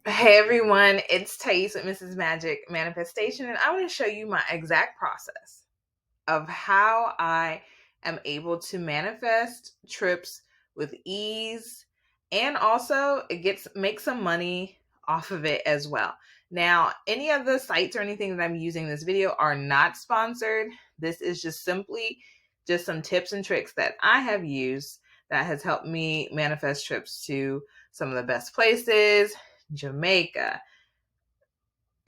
Hey everyone, it's Thaïs with Mrs. Magic Manifestation, and I want to show you my exact process of how I am able to manifest trips with ease, and also it gets make some money off of it as well. Now, any of the sites or anything that I'm using in this video are not sponsored. This is just simply just some tips and tricks that I have used that has helped me manifest trips to some of the best places, Jamaica,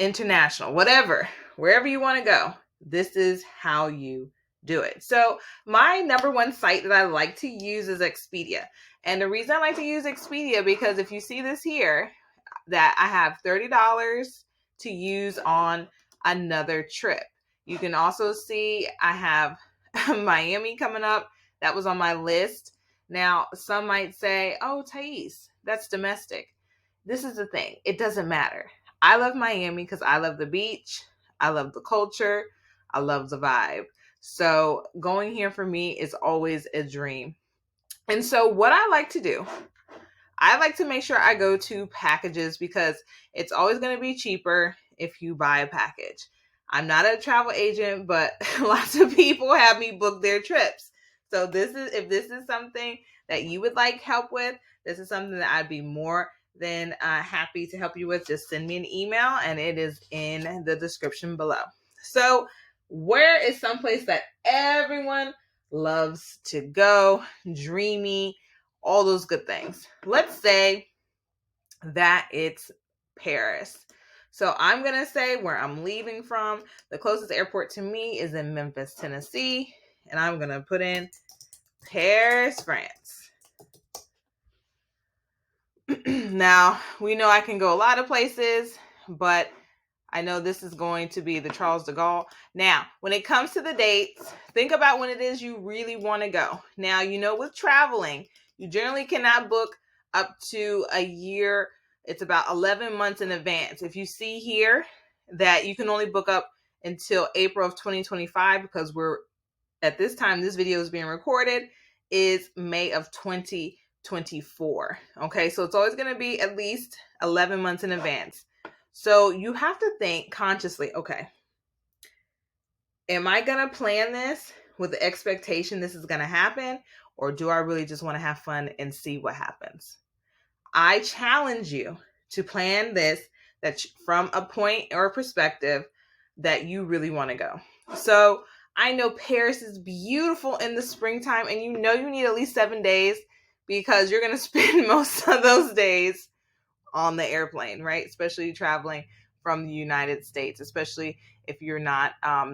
international, whatever, wherever you want to go. This is how you do it. So, my number one site that I like to use is Expedia. And the reason I like to use Expedia, because if you see this here, that I have $30 to use on another trip. You can also see I have Miami coming up. That was on my list. Now, some might say, oh, Thais, that's domestic. This is the thing. It doesn't matter. I love Miami because I love the beach. I love the culture. I love the vibe. So going here for me is always a dream. And so what I like to do, I like to make sure I go to packages because it's always going to be cheaper if you buy a package. I'm not a travel agent, but lots of people have me book their trips. So if this is something that you would like help with, this is something that I'd be more than happy to help you with. Just send me an email and it is in the description below. So where is someplace that everyone loves to go? Dreamy, all those good things. Let's say that it's Paris. So I'm going to say where I'm leaving from. The closest airport to me is in Memphis, Tennessee. And I'm going to put in Paris, France. Now, we know I can go a lot of places, but I know this is going to be the Charles de Gaulle. Now, when it comes to the dates, think about when it is you really want to go. Now, with traveling, you generally cannot book up to a year. It's about 11 months in advance. If you see here that you can only book up until April of 2025, because we're at this time, this video is being recorded, is May of 2024. Okay, so it's always going to be at least 11 months in advance. So you have to think consciously, okay, am I going to plan this with the expectation this is going to happen? Or do I really just want to have fun and see what happens? I challenge you to plan this from a point or a perspective that you really want to go. So I know Paris is beautiful in the springtime, and you need at least 7 days because you're going to spend most of those days on the airplane, right? Especially traveling from the United States, especially if you're not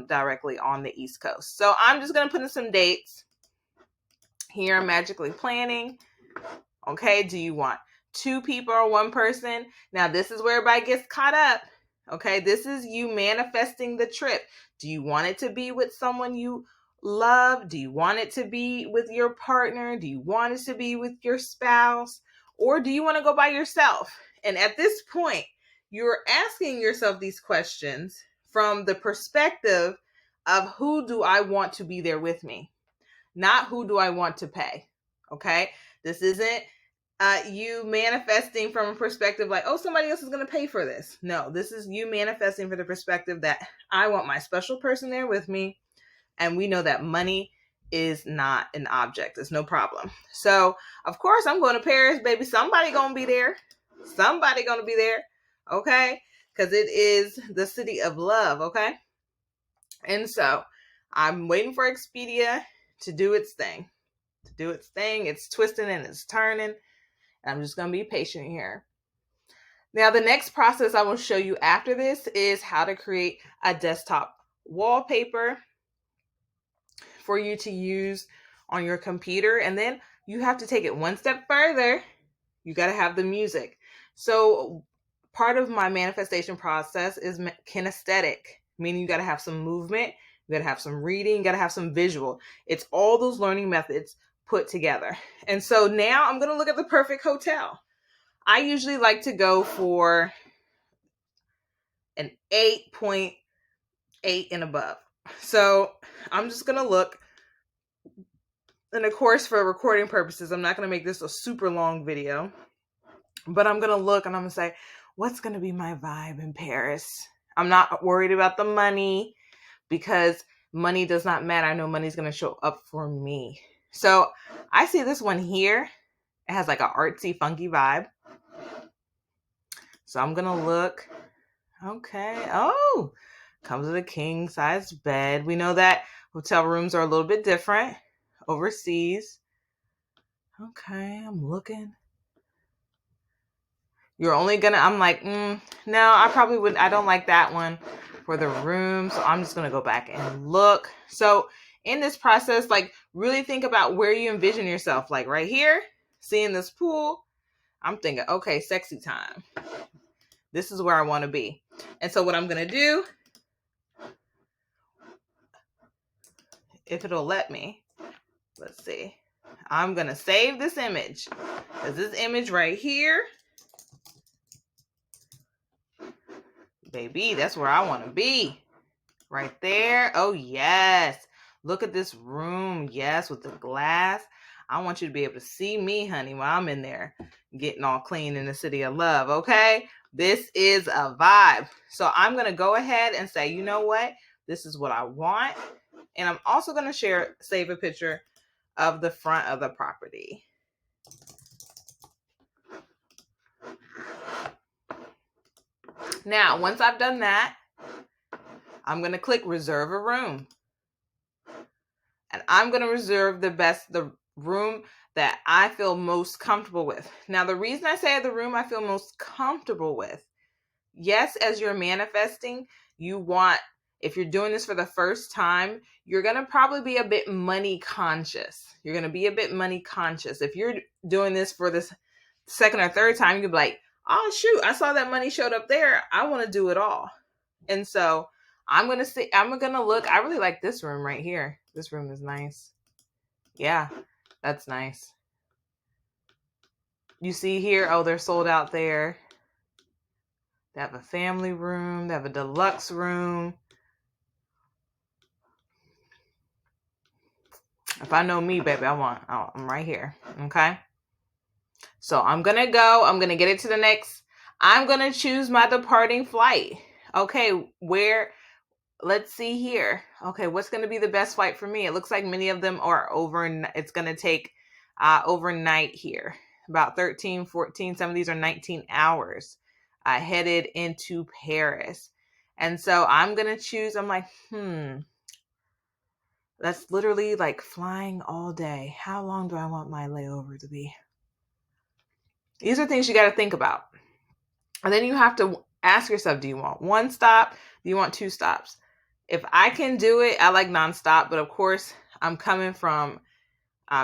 directly on the East Coast. So I'm just going to put in some dates here. I'm magically planning. Okay, do you want 2 people or 1 person? Now, this is where everybody gets caught up. Okay, this is you manifesting the trip. Do you want it to be with someone you love? Do you want it to be with your partner? Do you want it to be with your spouse? Or do you want to go by yourself? And at this point, you're asking yourself these questions from the perspective of who do I want to be there with me, not who do I want to pay. Okay, this isn't you manifesting from a perspective like, oh, somebody else is going to pay for this. No, this is you manifesting for the perspective that I want my special person there with me. And we know that money is not an object. It's no problem. So, of course, I'm going to Paris, baby. Somebody going to be there. Somebody going to be there. Okay? Because it is the city of love. Okay? And so I'm waiting for Expedia to do its thing. It's twisting and it's turning. I'm just going to be patient here. Now, the next process I will show you after this is how to create a desktop wallpaper for you to use on your computer. And then you have to take it one step further. You got to have the music. So part of my manifestation process is kinesthetic, meaning you got to have some movement, you got to have some reading, you got to have some visual. It's all those learning methods put together. And so now I'm going to look at the perfect hotel. I usually like to go for an 8.8 and above. So I'm just going to look. And of course, for recording purposes, I'm not going to make this a super long video. But I'm going to look and I'm going to say, what's going to be my vibe in Paris? I'm not worried about the money because money does not matter. I know money's going to show up for me. So I see this one here. It has like an artsy, funky vibe. So I'm going to look. Okay. Oh, comes with a king size bed. We know that hotel rooms are a little bit different overseas. Okay, I'm looking. You're only gonna, I'm like, no, I probably wouldn't. I don't like that one for the room. So I'm just gonna go back and look. So in this process, like really think about where you envision yourself. Like right here, seeing this pool, I'm thinking, okay, sexy time. This is where I want to be. And so what I'm gonna do, if it'll let me, let's see. I'm gonna save this image. Because this image right here, baby, that's where I want to be. Right there. Oh, yes. Look at this room. Yes, with the glass. I want you to be able to see me, honey, while I'm in there getting all clean in the city of love, okay? This is a vibe. So I'm going to go ahead and say, you know what? This is what I want. And I'm also going to save a picture of the front of the property. Now, once I've done that, I'm going to click reserve a room. And I'm going to reserve the room that I feel most comfortable with. Now, the reason I say the room I feel most comfortable with, yes, as you're manifesting, you want, if you're doing this for the first time, you're going to probably be a bit money conscious. You're going to be a bit money conscious. If you're doing this for this second or third time, you'll be like, oh, shoot, I saw that money showed up there. I want to do it all. And so I'm going to look. I really like this room right here. This room is nice. Yeah, that's nice. You see here, oh, they're sold out there. They have a family room. They have a deluxe room. If I know me, baby, I'm right here. Okay. So I'm going to go. I'm going to get it to the next. I'm going to choose my departing flight. Okay. Let's see here. Okay. What's going to be the best flight for me? It looks like many of them are it's going to take overnight here. About 13, 14. Some of these are 19 hours headed into Paris. And so I'm going to choose. I'm like, that's literally like flying all day. How long do I want my layover to be? These are things you got to think about. And then you have to ask yourself, do you want one stop? Do you want two stops? If I can do it, I like nonstop. But of course, I'm coming from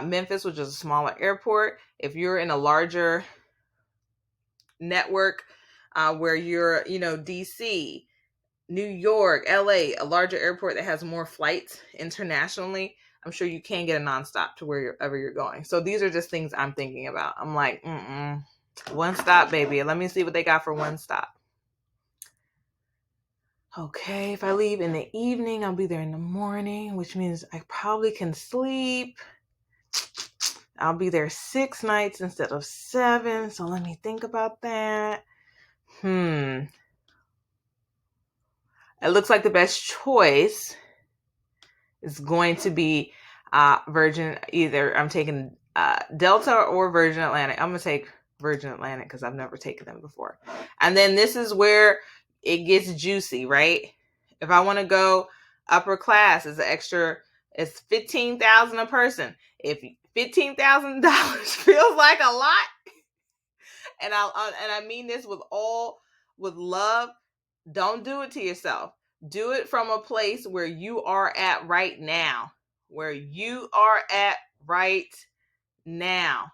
Memphis, which is a smaller airport. If you're in a larger network where you're, DC, New York, LA, a larger airport that has more flights internationally, I'm sure you can get a nonstop to wherever you're going. So these are just things I'm thinking about. I'm like, one stop, baby. Let me see what they got for one stop. Okay, if I leave in the evening, I'll be there in the morning, which means I probably can sleep. I'll be there 6 nights instead of 7. So let me think about that. It looks like the best choice is going to be Virgin. Either I'm taking Delta or Virgin Atlantic. I'm going to take Virgin Atlantic because I've never taken them before. And then this is where it gets juicy, right? If I want to go upper class, it's $15,000 a person. If $15,000 feels like a lot, and I mean this with love, don't do it to yourself. Do it from a place where you are at right now. Where you are at right now.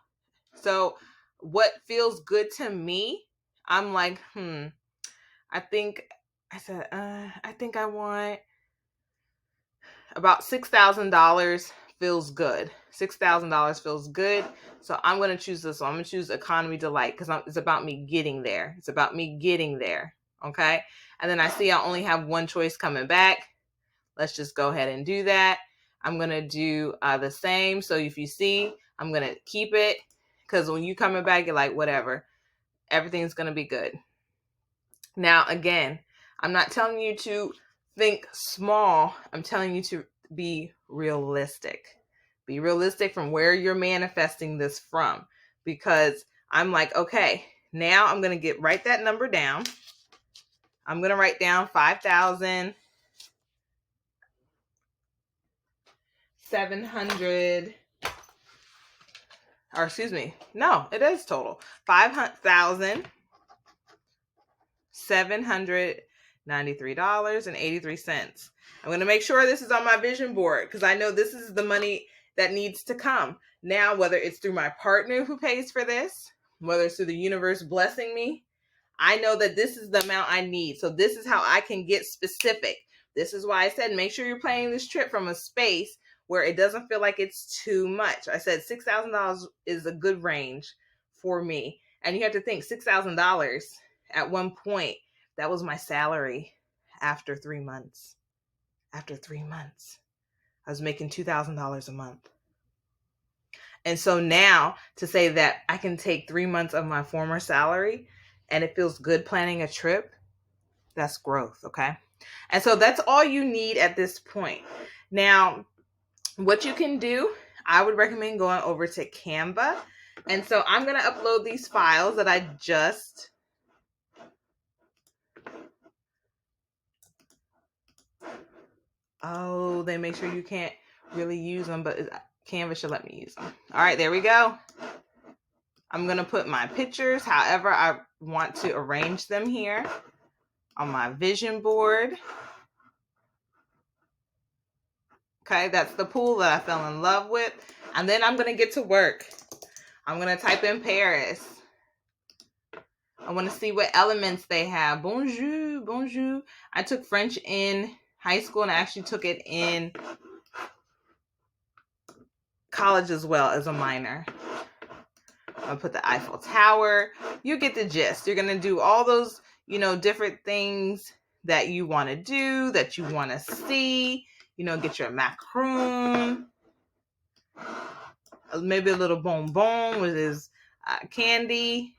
So what feels good to me, I'm like, I think I want about $6,000 feels good. $6,000 feels good. So I'm going to choose this one. I'm going to choose Economy Delight because it's about me getting there. It's about me getting there. Okay. And then I see I only have one choice coming back. Let's just go ahead and do that. I'm going to do the same. So if you see, I'm going to keep it because when you coming back, you're like, whatever, everything's going to be good. Now, again, I'm not telling you to think small. I'm telling you to be realistic. Be realistic from where you're manifesting this from. Because I'm like, okay, now I'm going to write that number down. I'm going to write down 5,700, or excuse me, no, it is total. $5,793.83. I'm going to make sure this is on my vision board because I know this is the money that needs to come. Now, whether it's through my partner who pays for this, whether it's through the universe blessing me, I know that this is the amount I need. So this is how I can get specific. This is why I said make sure you're planning this trip from a space where it doesn't feel like it's too much. I said $6,000 is a good range for me. And you have to think $6,000 at one point, that was my salary after 3 months. After 3 months, I was making $2,000 a month. And so now to say that I can take 3 months of my former salary and it feels good planning a trip, that's growth, okay? And so that's all you need at this point. Now, what you can do, I would recommend going over to Canva. And so I'm going to upload these files that I just they make sure you can't really use them, but Canva should let me use them. All right, there we go. I'm going to put my pictures however I want to arrange them here on my vision board. Okay, that's the pool that I fell in love with. And then I'm going to get to work. I'm going to type in Paris. I want to see what elements they have. Bonjour, bonjour. I took French in high school and I actually took it in college as well as a minor. I'm going to put the Eiffel Tower. You get the gist. You're going to do all those, different things that you want to do, that you want to see. Get your macaron. Maybe a little bonbon with his candy.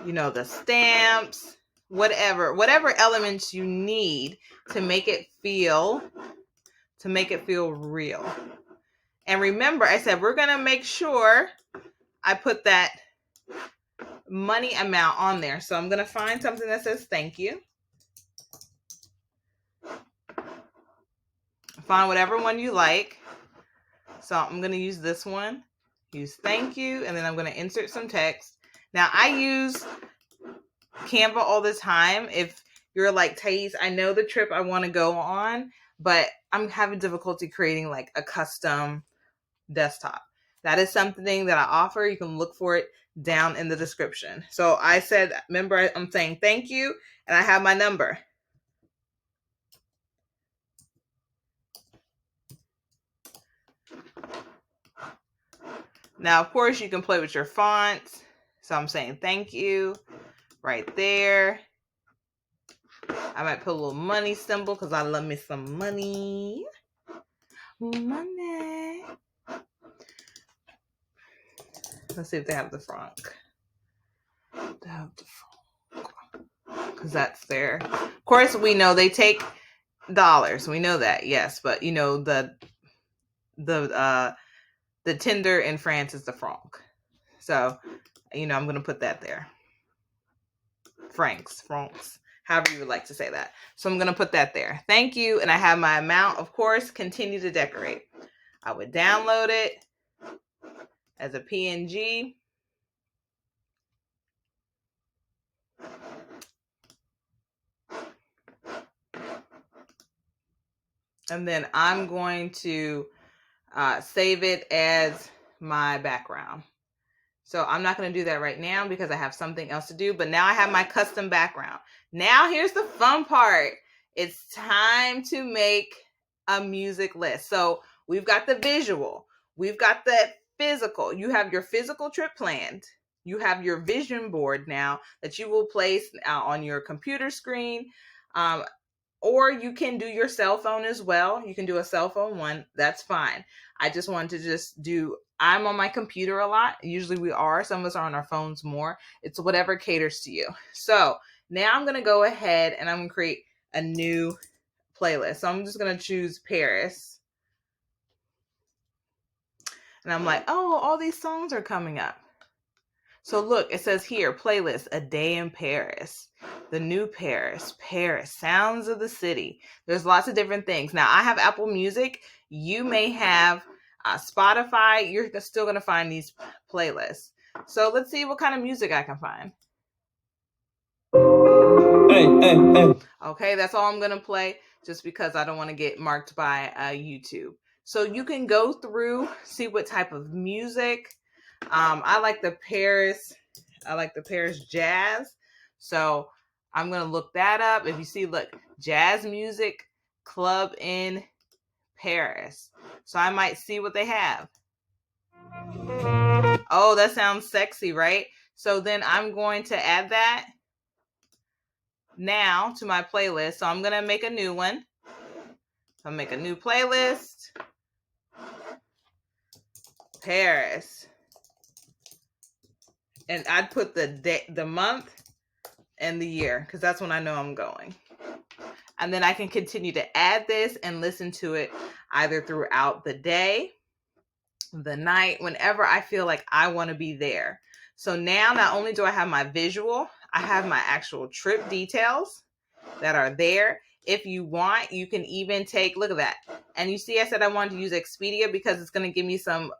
The stamps. Whatever elements you need to make it feel real. And remember, I said we're going to make sure I put that money amount on there. So I'm going to find something that says thank you. Find whatever one you like. So I'm going to use this one. Use thank you. And then I'm going to insert some text. Now I use Canva all the time. If you're like, Thaïs, I know the trip I want to go on, but I'm having difficulty creating like a custom desktop. That is something that I offer. You can look for it down in the description. So I said, remember, I'm saying thank you, and I have my number. Now, of course, you can play with your fonts. So I'm saying thank you right there. I might put a little money symbol because I love me some money. Money. Let's see if they have the franc. They have the franc. Because that's there. Of course, we know they take dollars. We know that, yes. But, the tender in France is the franc. So, I'm going to put that there. Francs, however you would like to say that. So I'm going to put that there. Thank you. And I have my amount, of course, continue to decorate. I would download it as a PNG. And then I'm going to save it as my background. So I'm not going to do that right now because I have something else to do. But now I have my custom background. Now here's the fun part. It's time to make a music list. So we've got the visual. We've got the physical. You have your physical trip planned. You have your vision board now that you will place on your computer screen. Or you can do your cell phone as well. You can do a cell phone one. That's fine. I just wanted to do I'm on my computer a lot. Usually we are. Some of us are on our phones more. It's whatever caters to you. So now I'm going to go ahead and I'm going to create a new playlist. So I'm just going to choose Paris. And I'm like, oh, all these songs are coming up. So look, it says here, playlist, A Day in Paris, The New Paris, Paris, Sounds of the City. There's lots of different things. Now, I have Apple Music. You may have Spotify. You're still going to find these playlists. So let's see what kind of music I can find. Hey. Okay, that's all I'm going to play just because I don't want to get marked by YouTube. So you can go through, see what type of music. I like the Paris jazz. So I'm going to look that up. If you see, look, jazz music club in Paris. So I might see what they have. Oh, that sounds sexy, right? So then I'm going to add that now to my playlist. So I'm going to make a new one. I'll make a new playlist. Paris. And I'd put the day, the month, and the year, because that's when I know I'm going. And then I can continue to add this and listen to it either throughout the day, the night, whenever I feel like I want to be there. So now not only do I have my visual, I have my actual trip details that are there. If you want, you can even take, look at that. And you see, I said I wanted to use Expedia because it's going to give me some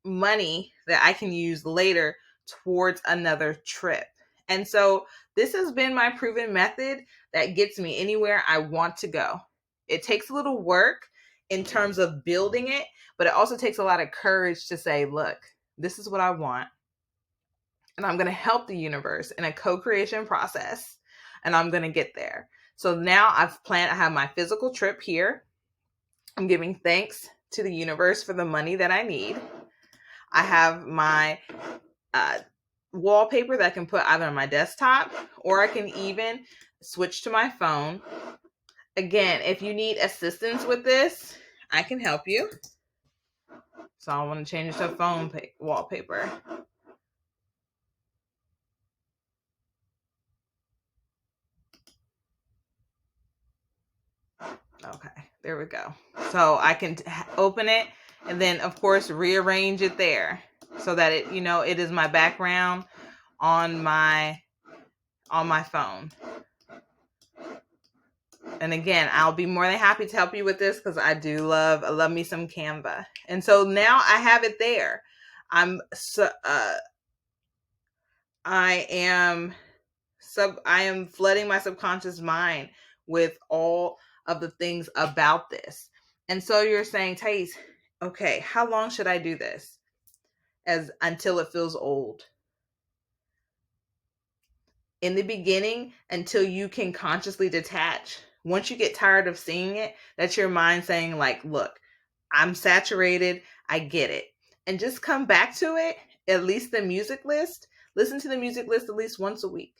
money that I can use later towards another trip. And so this has been my proven method that gets me anywhere I want to go. It takes a little work in terms of building it, but it also takes a lot of courage to say, look, this is what I want. And I'm going to help the universe in a co-creation process. And I'm going to get there. So now I have my physical trip here. I'm giving thanks to the universe for the money that I need. I have my wallpaper that I can put either on my desktop or I can even switch to my phone. Again, if you need assistance with this, I can help you. So I want to change it to phone wallpaper. Okay, there we go. So I can open it and then, of course, rearrange it there so that it, it is my background on my phone. And again, I'll be more than happy to help you with this because I love me some Canva. And so now I have it there. I am flooding my subconscious mind with all of the things about this. And so you're saying, Thaïs, okay, how long should I do this? Until it feels old. In the beginning, until you can consciously detach. Once you get tired of seeing it, that's your mind saying like, look, I'm saturated. I get it. And just come back to it, at least the music list. Listen to the music list at least once a week.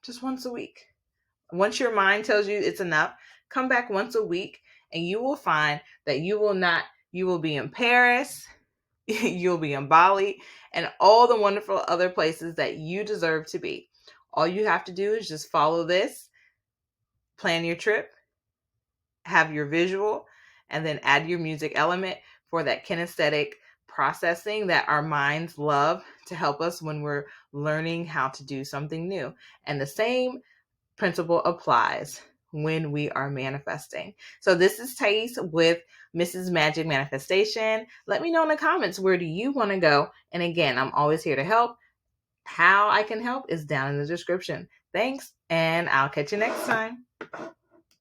Just once a week. Once your mind tells you it's enough, come back once a week and you will find that you will be in Paris, you'll be in Bali, and all the wonderful other places that you deserve to be. All you have to do is just follow this, plan your trip, have your visual, and then add your music element for that kinesthetic processing that our minds love to help us when we're learning how to do something new. And the same principle applies when we are manifesting. So this is Thaïs with Mrs. Magic Manifestation. Let me know in the comments, where do you want to go? And again, I'm always here to help. How I can help is down in the description. Thanks, and I'll catch you next time.